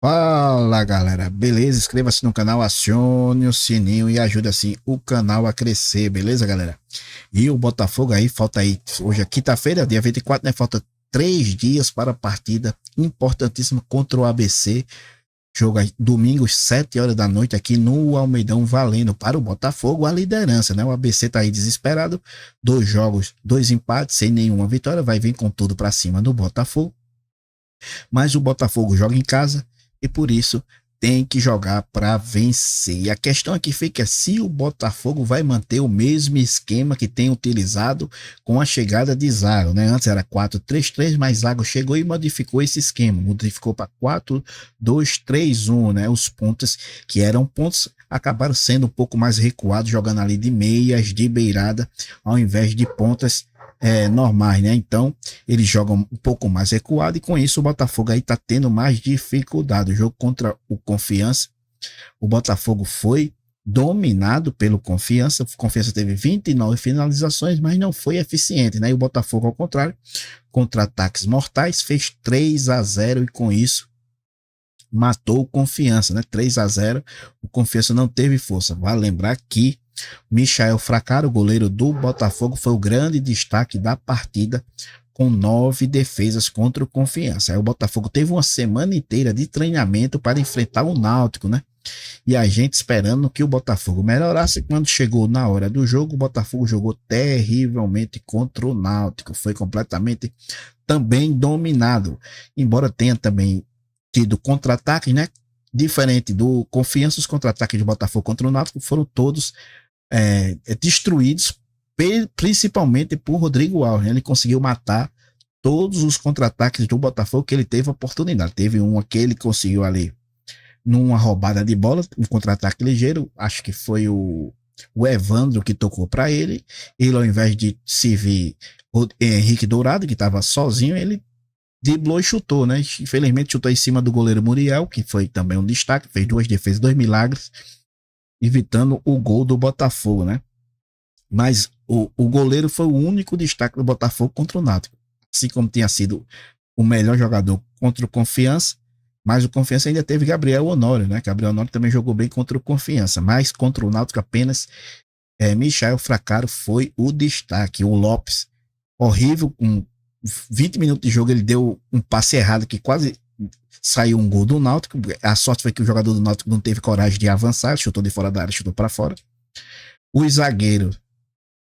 Fala galera, beleza? Inscreva-se no canal, acione o sininho e ajude assim o canal a crescer, beleza galera? E o Botafogo aí, falta aí, hoje é quinta-feira, dia 24, né? Falta 3 dias para a partida importantíssima contra o ABC. Jogo aí, domingo, 7 horas da noite, aqui no Almeidão, valendo para o Botafogo a liderança, né? O ABC tá aí desesperado, 2 jogos, 2 empates, sem nenhuma vitória, vai vir com tudo para cima do Botafogo, mas o Botafogo joga em casa e por isso tem que jogar para vencer. E a questão aqui fica se o Botafogo vai manter o mesmo esquema que tem utilizado com a chegada de Zago, né? Antes era 4-3-3, mas Zago chegou e modificou esse esquema, modificou para 4-2-3-1, né? Os pontos que eram pontos acabaram sendo um pouco mais recuados, jogando ali de meias, de beirada, ao invés de pontas normais, né? Então eles jogam um pouco mais recuado e com isso o Botafogo aí tá tendo mais dificuldade. O jogo contra o Confiança, o Botafogo foi dominado pelo Confiança. O Confiança teve 29 finalizações, mas não foi eficiente, né? E o Botafogo, ao contrário, contra-ataques mortais, fez 3-0 e com isso matou o Confiança, né? 3-0. O Confiança não teve força. Vale lembrar que Michael Fraccaro, o goleiro do Botafogo, foi o grande destaque da partida, com 9 defesas contra o Confiança. Aí o Botafogo teve uma semana inteira de treinamento para enfrentar o Náutico, né? E a gente esperando que o Botafogo melhorasse. Quando chegou na hora do jogo, o Botafogo jogou terrivelmente contra o Náutico. Foi completamente também dominado. Embora tenha também tido contra-ataques, né? Diferente do Confiança, os contra-ataques do Botafogo contra o Náutico foram todos destruídos, principalmente por Rodrigo Alves, né? Ele conseguiu matar todos os contra-ataques do Botafogo que ele teve oportunidade. Teve um que ele conseguiu ali numa roubada de bola, um contra-ataque ligeiro, acho que foi o Evandro que tocou para ele. Ele, ao invés de servir o Henrique Dourado, que estava sozinho, ele driblou e chutou, né? Infelizmente chutou em cima do goleiro Muriel, que foi também um destaque, fez 2 defesas, 2 milagres, evitando o gol do Botafogo, né? Mas o goleiro foi o único destaque do Botafogo contra o Náutico. Assim como tinha sido o melhor jogador contra o Confiança, mas o Confiança ainda teve Gabriel Honório, né? Gabriel Honório também jogou bem contra o Confiança, mas contra o Náutico apenas Michael Fraccaro foi o destaque. O Lopes, horrível, com 20 minutos de jogo, ele deu um passe errado que quase saiu um gol do Náutico. A sorte foi que o jogador do Náutico não teve coragem de avançar, chutou de fora da área, chutou para fora. Os zagueiros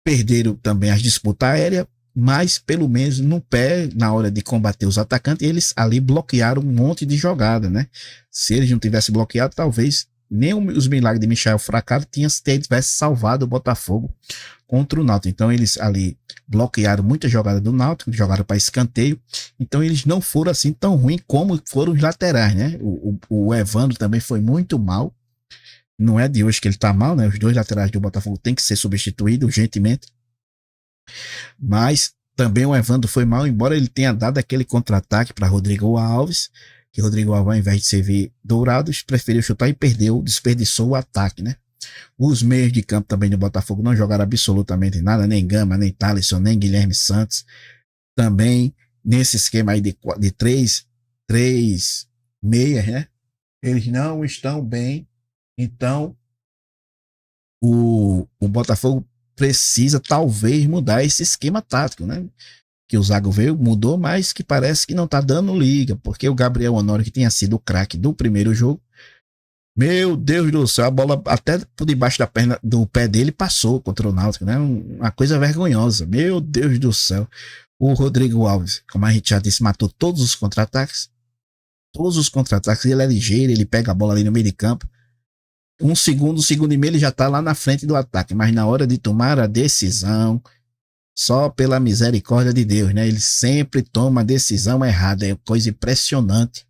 perderam também as disputas aéreas, mas pelo menos no pé, na hora de combater os atacantes, eles ali bloquearam um monte de jogada, né? Se eles não tivessem bloqueado, talvez nem os milagres de Michel Fraccaro tivesse salvado o Botafogo contra o Náutico. Então eles ali bloquearam muita jogada do Náutico, jogaram para escanteio. Então eles não foram assim tão ruins como foram os laterais, né? O Evandro também foi muito mal. Não é de hoje que ele tá mal, né? Os dois laterais do Botafogo tem que ser substituídos urgentemente. Mas também o Evandro foi mal, embora ele tenha dado aquele contra-ataque para Rodrigo Alves, que Rodrigo Alves, ao invés de servir Dourados, preferiu chutar e perdeu, desperdiçou o ataque, né? Os meios de campo também do Botafogo não jogaram absolutamente nada, nem Gama, nem Thalisson, nem Guilherme Santos. Também nesse esquema aí de três meias, né? Eles não estão bem. Então, o Botafogo precisa talvez mudar esse esquema tático, né? Que o Zago veio, mudou, mas que parece que não tá dando liga, porque o Gabriel Honório, que tinha sido o craque do primeiro jogo, meu Deus do céu, a bola até por debaixo da perna, do pé dele passou contra o Náutico, né? Uma coisa vergonhosa, meu Deus do céu. O Rodrigo Alves, como a gente já disse, matou todos os contra-ataques, ele é ligeiro, ele pega a bola ali no meio de campo, um segundo e meio ele já tá lá na frente do ataque, mas na hora de tomar a decisão, só pela misericórdia de Deus, né? Ele sempre toma a decisão errada, é coisa impressionante.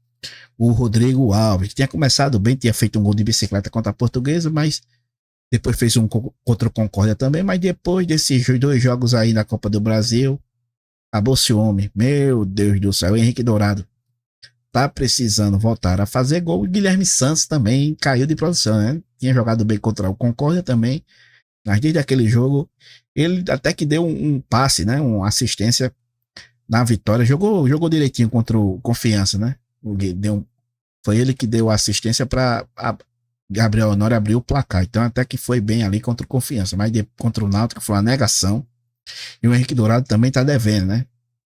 O Rodrigo Alves, que tinha começado bem, tinha feito um gol de bicicleta contra a Portuguesa, mas depois fez um contra o Concórdia também, mas depois desses 2 jogos aí na Copa do Brasil, acabou-se o homem. Meu Deus do céu, o Henrique Dourado tá precisando voltar a fazer gol. O Guilherme Santos também caiu de produção, né? Tinha jogado bem contra o Concórdia também, mas desde aquele jogo, ele até que deu um passe, né? Uma assistência na vitória. Jogou direitinho contra o Confiança, né? Deu Foi ele que deu a assistência para Gabriel Honório abrir o placar. Então até que foi bem ali contra o Confiança, mas contra o Náutico foi uma negação. E o Henrique Dourado também tá devendo, né?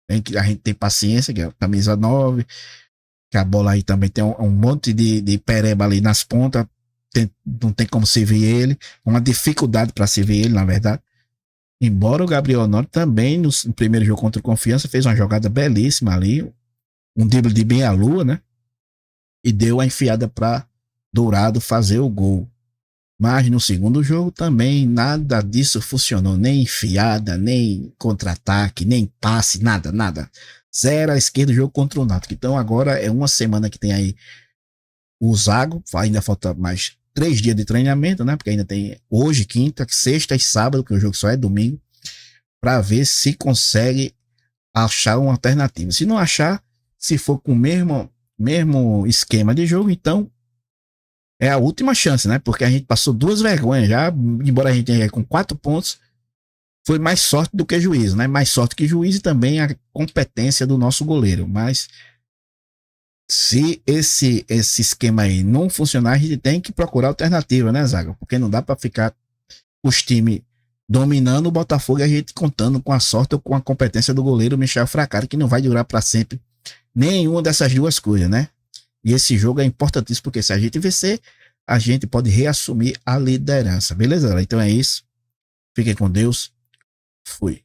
A gente tem paciência, que é a camisa 9, que a bola aí também tem um monte de pereba ali nas pontas, não tem como se ver ele, uma dificuldade para se ver ele, na verdade. Embora o Gabriel Honório também, no primeiro jogo contra o Confiança, fez uma jogada belíssima ali, um drible de meia-lua, né? E deu a enfiada para Dourado fazer o gol. Mas no segundo jogo também nada disso funcionou, nem enfiada, nem contra-ataque, nem passe, nada, nada. Zero à esquerda o jogo contra o Náutico. Então agora é uma semana que tem aí o Zago, ainda falta mais 3 dias de treinamento, né? Porque ainda tem hoje, quinta, sexta e sábado, que o jogo só é domingo, para ver se consegue achar uma alternativa. Se não achar, se for com o mesmo esquema de jogo, então é a última chance, né? Porque a gente passou 2 vergonhas já, embora a gente tenha com 4 pontos, foi mais sorte do que juízo, né? Mais sorte que juízo e também a competência do nosso goleiro. Mas se esse esquema aí não funcionar, a gente tem que procurar alternativa, né, Zaga? Porque não dá para ficar os times dominando o Botafogo e a gente contando com a sorte ou com a competência do goleiro Michel Fracari, que não vai durar para sempre nenhuma dessas duas coisas, né? E esse jogo é importantíssimo, porque se a gente vencer, a gente pode reassumir a liderança. Beleza? Então é isso. Fiquem com Deus. Fui.